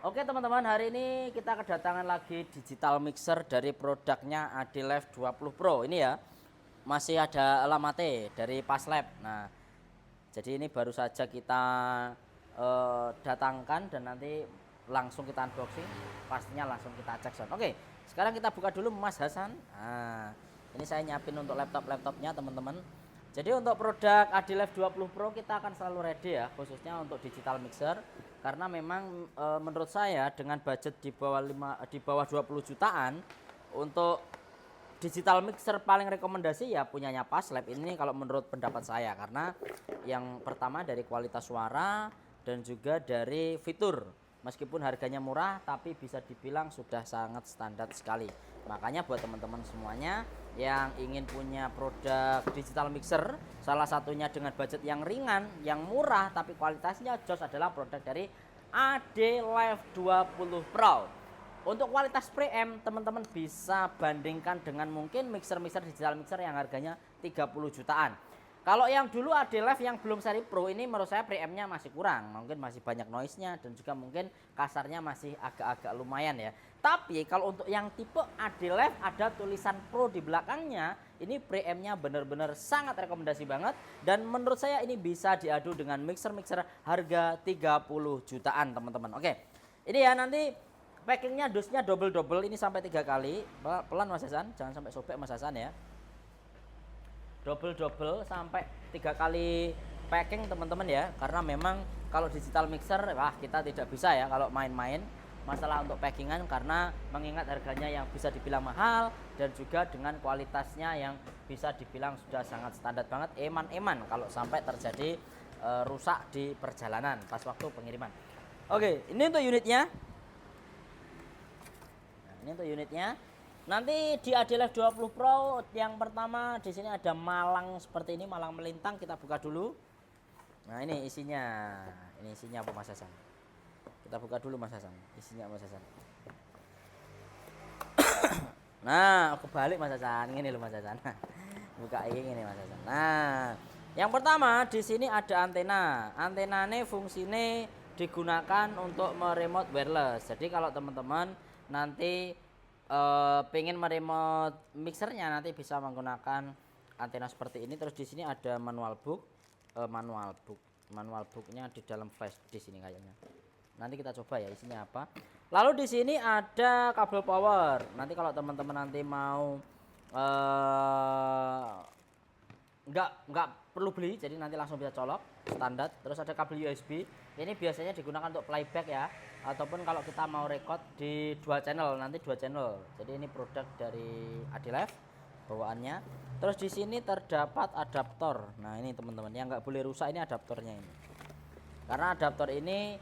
Oke teman-teman, hari ini kita kedatangan lagi digital mixer dari produknya Adilife 20 Pro. Ini ya, masih ada alamatnya dari Paslab. Nah, jadi ini baru saja kita datangkan dan nanti langsung kita unboxing. Pastinya langsung kita cek sound. Oke, sekarang kita buka dulu Mas Hasan. Nah, ini saya nyiapin untuk laptopnya teman-teman. Jadi untuk produk Adilife 20 Pro kita akan selalu ready ya, khususnya untuk digital mixer, karena memang menurut saya dengan budget di bawah 20 jutaan untuk digital mixer paling rekomendasi ya punyanya Paslab ini kalau menurut pendapat saya, karena yang pertama dari kualitas suara dan juga dari fitur. Meskipun harganya murah tapi bisa dibilang sudah sangat standar sekali. Makanya buat teman-teman semuanya yang ingin punya produk digital mixer, salah satunya dengan budget yang ringan, yang murah tapi kualitasnya jos adalah produk dari Adilife 20 Pro. Untuk kualitas preamp teman-teman bisa bandingkan dengan mungkin mixer-mixer digital mixer yang harganya 30 jutaan. Kalau yang dulu Adilife yang belum seri Pro ini menurut saya preampnya masih kurang, mungkin masih banyak noise-nya dan juga mungkin kasarnya masih agak-agak lumayan ya. Tapi kalau untuk yang tipe Adilife ada tulisan Pro di belakangnya, ini preampnya benar-benar sangat rekomendasi banget dan menurut saya ini bisa diadu dengan mixer-mixer harga 30 jutaan teman-teman. Oke, ini ya nanti packingnya dosnya double ini sampai 3 kali. Pelan Mas Hasan, jangan sampai sobek Mas Hasan ya. Double sampai 3 kali packing teman-teman ya, karena memang kalau digital mixer wah kita tidak bisa ya kalau main-main masalah untuk packingan, karena mengingat harganya yang bisa dibilang mahal dan juga dengan kualitasnya yang bisa dibilang sudah sangat standar banget, eman kalau sampai terjadi rusak di perjalanan pas waktu pengiriman. Oke, ini untuk unitnya. Nah, ini untuk unitnya. Nanti di Adilife 20 Pro yang pertama di sini ada malang seperti ini, malang melintang, kita buka dulu. Nah, ini isinya. Ini isinya apa Mas Hasan? Kita buka dulu Mas Hasan. Isinya Mas Hasan. Nah, kebalik Mas Hasan. Ini loh Mas Hasan. Buka ini Mas Hasan. Nah, yang pertama di sini ada antena. Antenanya fungsinya digunakan untuk meremote wireless. Jadi kalau teman-teman nanti pengen meremote mixernya nanti bisa menggunakan antena seperti ini. Terus di sini ada manual booknya di dalam flash disk ini kayaknya. Nanti kita coba ya isinya apa. Lalu di sini ada kabel power. Nanti kalau teman-teman nanti mau nggak perlu beli, jadi nanti langsung bisa colok standar. Terus ada kabel USB, ini biasanya digunakan untuk playback ya, ataupun kalau kita mau record di dua channel, nanti dua channel. Jadi ini produk dari Adilife bawaannya. Terus di sini terdapat adaptor. Nah ini teman-teman yang nggak boleh rusak ini adaptornya ini, karena adaptor ini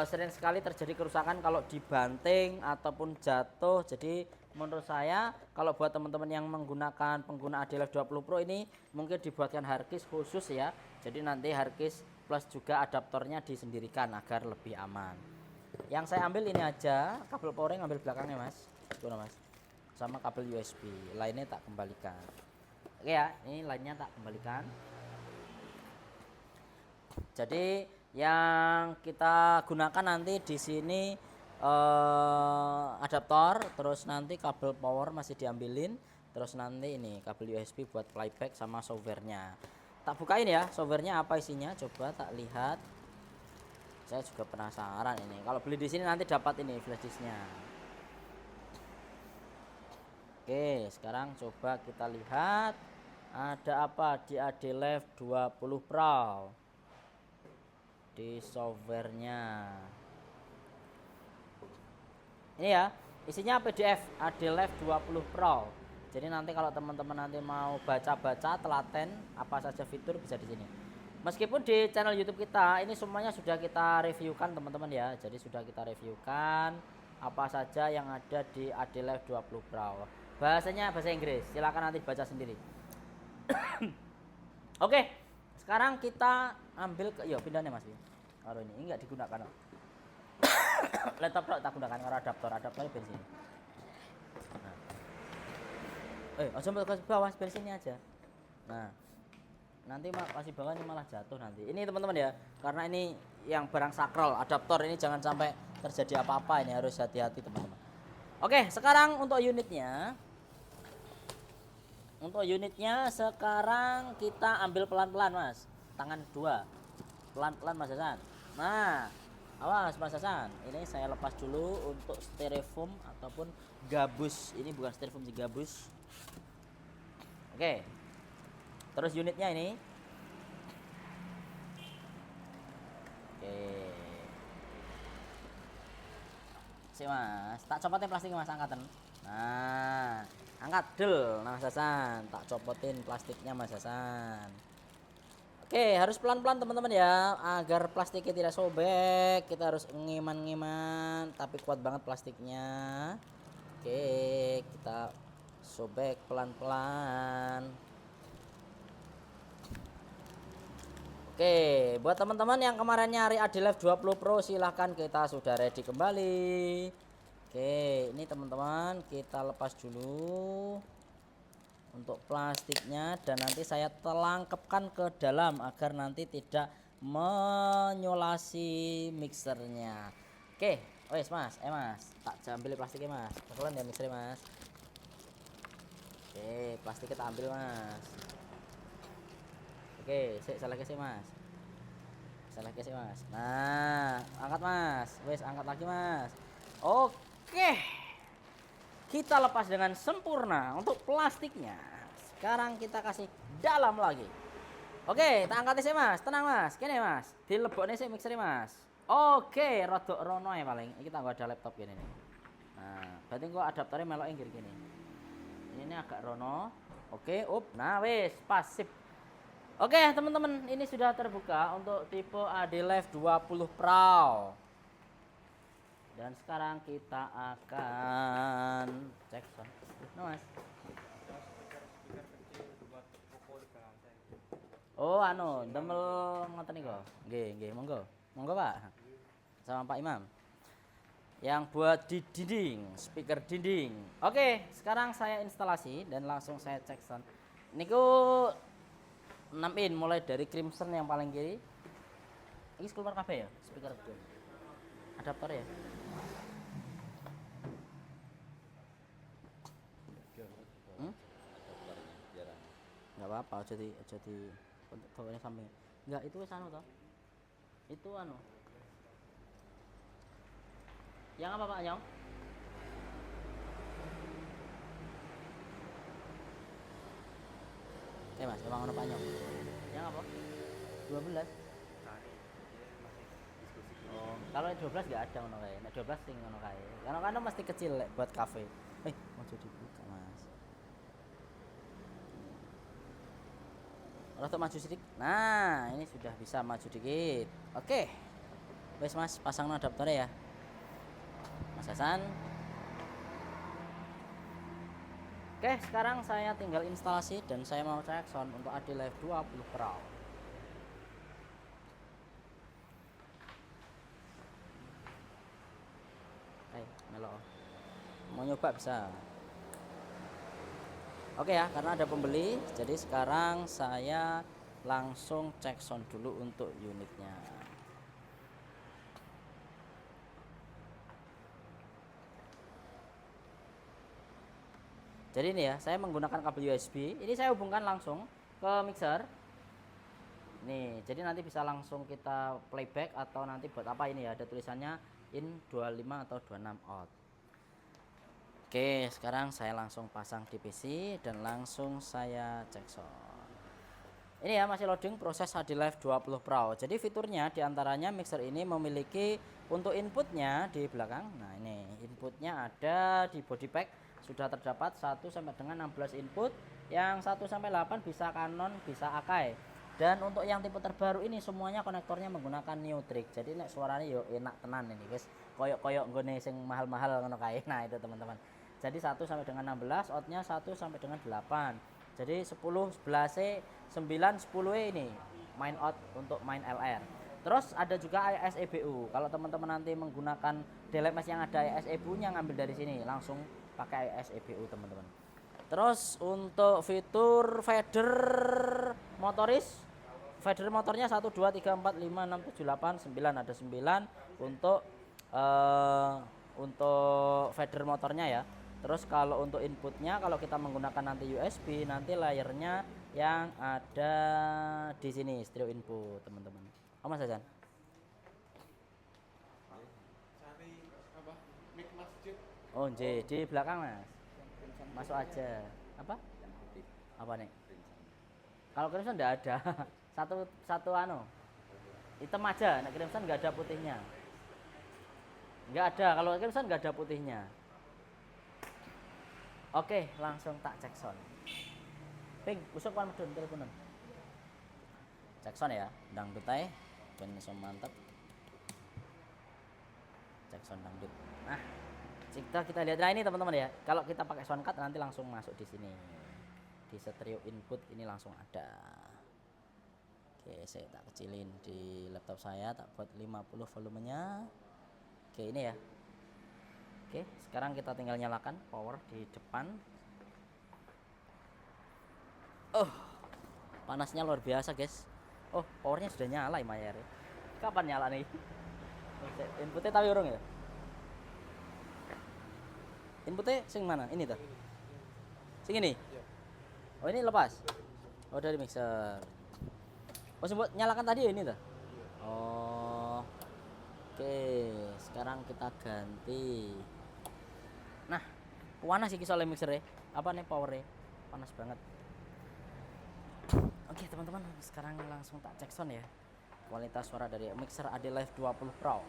sering sekali terjadi kerusakan kalau dibanting ataupun jatuh. Jadi menurut saya kalau buat teman-teman yang menggunakan pengguna Adilife 20 Pro ini mungkin dibuatkan hardcase khusus ya. Jadi nanti hardcase plus juga adaptornya disendirikan agar lebih aman. Yang saya ambil ini aja, kabel powernya ngambil belakangnya Mas. Itu Mas. Sama kabel USB, lainnya tak kembalikan. Oke ya, ini lainnya tak kembalikan. Jadi yang kita gunakan nanti di sini adaptor, terus nanti kabel power masih diambilin, terus nanti ini kabel USB buat playback sama softwarenya. Tak bukain ya softwarenya apa isinya, coba tak lihat. Saya juga penasaran ini. Kalau beli di sini nanti dapat ini flash disknya. Oke, sekarang coba kita lihat ada apa di Adilife 20 Pro. Di softwarenya ini ya, isinya PDF Adilife 20 Pro. Jadi nanti kalau teman-teman nanti mau baca-baca telaten apa saja fitur bisa di sini. Meskipun di channel YouTube kita ini semuanya sudah kita reviewkan teman-teman ya. Jadi sudah kita reviewkan apa saja yang ada di Adilife 20 Pro. Bahasanya bahasa Inggris, silakan nanti baca sendiri. Oke, sekarang kita ambil ke, yo pindahnya Mas. Kalau ini enggak digunakan. Laptop tak gunakan karena adaptornya bensin. Nah. Aja ke bawah bensinnya aja. Nah. Nanti masih bawah ini malah jatuh nanti. Ini teman-teman ya, karena ini yang barang sakral, adaptor ini jangan sampai terjadi apa-apa ini harus hati-hati teman-teman. Oke, sekarang untuk unitnya. Untuk unitnya sekarang kita ambil pelan-pelan Mas. Tangan 2. Pelan-pelan Mas Hasan. Nah, awas Mas Hasan. Ini saya lepas dulu untuk styrofoam ataupun gabus. Ini bukan styrofoam sih, gabus. Oke. Terus unitnya ini. Oke. Sih Mas, tak copotin plastiknya Mas, angkatan. Nah, angkat del Mas Hasan, tak copotin plastiknya Mas Hasan. Oke, harus pelan-pelan teman-teman ya, agar plastiknya tidak sobek. Kita harus ngiman-ngiman, tapi kuat banget plastiknya. Oke, kita sobek pelan-pelan. Oke, buat teman-teman yang kemarin nyari ADLive 20 Pro, silahkan, kita sudah ready kembali. Oke, ini teman-teman kita lepas dulu untuk plastiknya dan nanti saya telangkepkan ke dalam agar nanti tidak menyolasi mixernya. Oke, wes Mas, Mas, tak ambil plastiknya Mas. Pelan ya mixernya Mas. Oke, plastik kita ambil Mas. Oke, salah lagi sih Mas. Salah lagi sih Mas. Nah, angkat Mas. Wes, angkat lagi Mas. Oke, kita lepas dengan sempurna untuk plastiknya. Sekarang kita kasih dalam lagi. Oke, tak angkat sih Mas, tenang Mas. Kene Mas, dilebokne sih mixer Mas. Oke, rodok rono ya paling. Kita nggak ada laptop gini nih. Nah, berarti gua adaptornya melok yang gini. Ini agak rono. Oke, nah wes pas sip. Oke teman-teman, ini sudah terbuka untuk tipe ADLive 20 Pro. Dan sekarang kita akan cek sound. Nah, Mas. Oh, anu, damel ngoten niku. Nggih, monggo. Monggo, Pak. Sama Pak Imam. Yang buat di dinding, speaker dinding. Oke, sekarang saya instalasi dan langsung saya cek sound. Niku 6 in mulai dari crimson yang paling kiri. Ini keluar kabeh ya, speaker itu. Adaptor ya. Nggak apa-apa, jadi bawahnya samping. Enggak, itu wis anu toh. Itu anu. Yang apa Pak Nyong? Mas, emang ono Pak Nyong. Yang apa? 12. Oh, kalau 12 enggak ada ono kae. Nek 12 sing ono kae. Karena kan mesti kecil buat kafe. Mau jadi buka, Mas. Rotok maju sedikit. Nah, ini sudah bisa maju dikit. Oke. Wes Mas, pasang adaptornya ya. Mas Hasan. Oke, sekarang saya tinggal instalasi dan saya mau cek sound untuk ADLive 20 Pro. Melo. Mau nyoba bisa. Oke ya, karena ada pembeli, jadi sekarang saya langsung cek sound dulu untuk unitnya. Jadi ini ya, saya menggunakan kabel USB. Ini saya hubungkan langsung ke mixer. Nih, jadi nanti bisa langsung kita playback atau nanti buat apa ini ya? Ada tulisannya in 25 atau 26 out. Oke, sekarang saya langsung pasang di PC dan langsung saya cek sound. Ini ya, masih loading proses ADLive 20 Pro. Jadi fiturnya diantaranya mixer ini memiliki untuk inputnya di belakang. Nah ini inputnya ada di body pack. Sudah terdapat 1 sampai dengan 16 input. Yang 1 sampai 8 bisa Canon, bisa Akai. Dan untuk yang tipe terbaru ini semuanya konektornya menggunakan Neutrik. Jadi nek suaranya yo enak tenan ini guys. Koyok-koyok nggone sing mahal-mahal ngono kae. Nah itu teman-teman. Jadi 1 sampai dengan 16, outnya 1 sampai dengan 8. Jadi 10, 11, 9, 10 ini main out untuk main LR. Terus ada juga AES EBU. Kalau teman-teman nanti menggunakan DLMS yang ada AES EBU-nya, ngambil dari sini langsung pakai AES EBU teman-teman. Terus untuk fitur fader motoris, fader motornya 1 2 3 4 5 6 7 8 9, ada 9 untuk fader motornya ya. Terus kalau untuk inputnya, kalau kita menggunakan nanti USB, nanti layernya yang ada di sini stereo input teman-teman. Oh Mas Hasan. Cari apa? Mic masjid. Oh J di belakang Mas. Masuk aja. Apa? Apa nih? Kalau crimson enggak ada. Satu anu. Hitam aja, nek crimson enggak ada putihnya. Enggak ada, kalau crimson enggak ada putihnya. Oke, langsung tak cek sound. Ping, usuk kan medun teleponan. Cek sound ya, dangdut ae ben iso mantep. Cek sound dangdut. Nah, kita lihat. Nah ini teman-teman ya, kalau kita pakai sound card nanti langsung masuk di sini. Di stereo input ini langsung ada. Oke, saya tak kecilin di laptop saya, tak buat 50 volumenya. Oke, ini ya. Oke, sekarang kita tinggal nyalakan power di depan. Oh, panasnya luar biasa guys. Oh, powernya sudah nyala ya Mayer. Kapan nyala nih? Inputnya tapi urung ya? Inputnya sing mana? Ini tuh? Sing ini? Oh ini lepas? Oh dari mixer. Oh sempat nyalakan tadi ya ini tuh? Oh. Oke, sekarang kita ganti. Nah, panas sih soalnya mixernya. Apa nih powernya? Panas banget. Oke teman-teman, sekarang langsung tak cek sound ya. Kualitas suara dari mixer AD Live 20 Pro.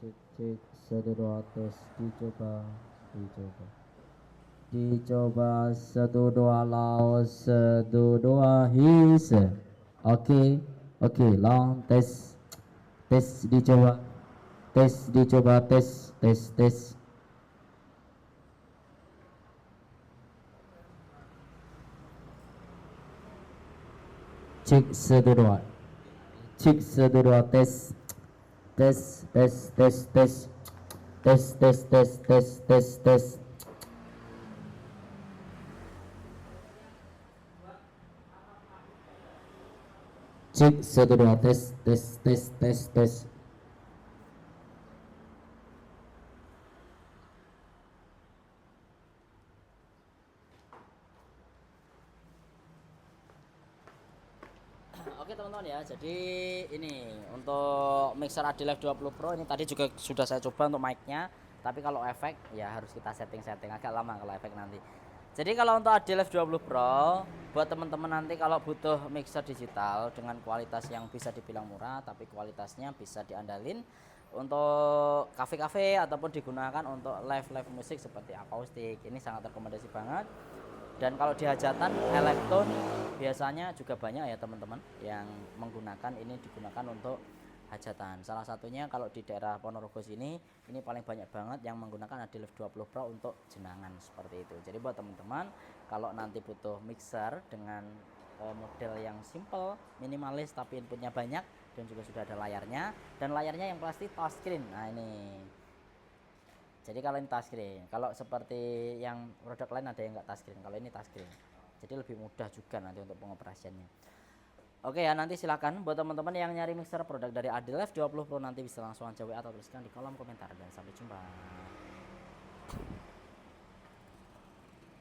cek 1 2 tes dicoba 1 2 lao 1 2 his. Oke long tes dicoba tes cek 1 2 tes tes cek 1 2 tes. Oke teman-teman ya, jadi ini untuk mixer Adilive 20 Pro ini tadi juga sudah saya coba untuk mic-nya, tapi kalau efek ya harus kita setting agak lama kalau efek nanti. Jadi kalau untuk Adilive 20 Pro buat teman-teman nanti kalau butuh mixer digital dengan kualitas yang bisa dibilang murah tapi kualitasnya bisa diandalin untuk kafe-kafe ataupun digunakan untuk live musik seperti akustik, ini sangat rekomendasi banget. Dan kalau di hajatan elektron biasanya juga banyak ya teman-teman yang menggunakan ini, digunakan untuk hajatan. Salah satunya kalau di daerah Ponorogo sini ini paling banyak banget yang menggunakan Adilive 20 Pro untuk jenangan seperti itu. Jadi buat teman-teman kalau nanti butuh mixer dengan model yang simple, minimalis tapi inputnya banyak dan juga sudah ada layarnya, dan layarnya yang pasti touchscreen. Nah ini, jadi kalau ini touchscreen, kalau seperti yang produk lain ada yang nggak touchscreen, kalau ini touchscreen, jadi lebih mudah juga nanti untuk pengoperasiannya. Oke ya, nanti silakan buat teman-teman yang nyari mixer produk dari Adilive 20 Pro nanti bisa langsung aja WA atau tuliskan di kolom komentar, dan sampai jumpa.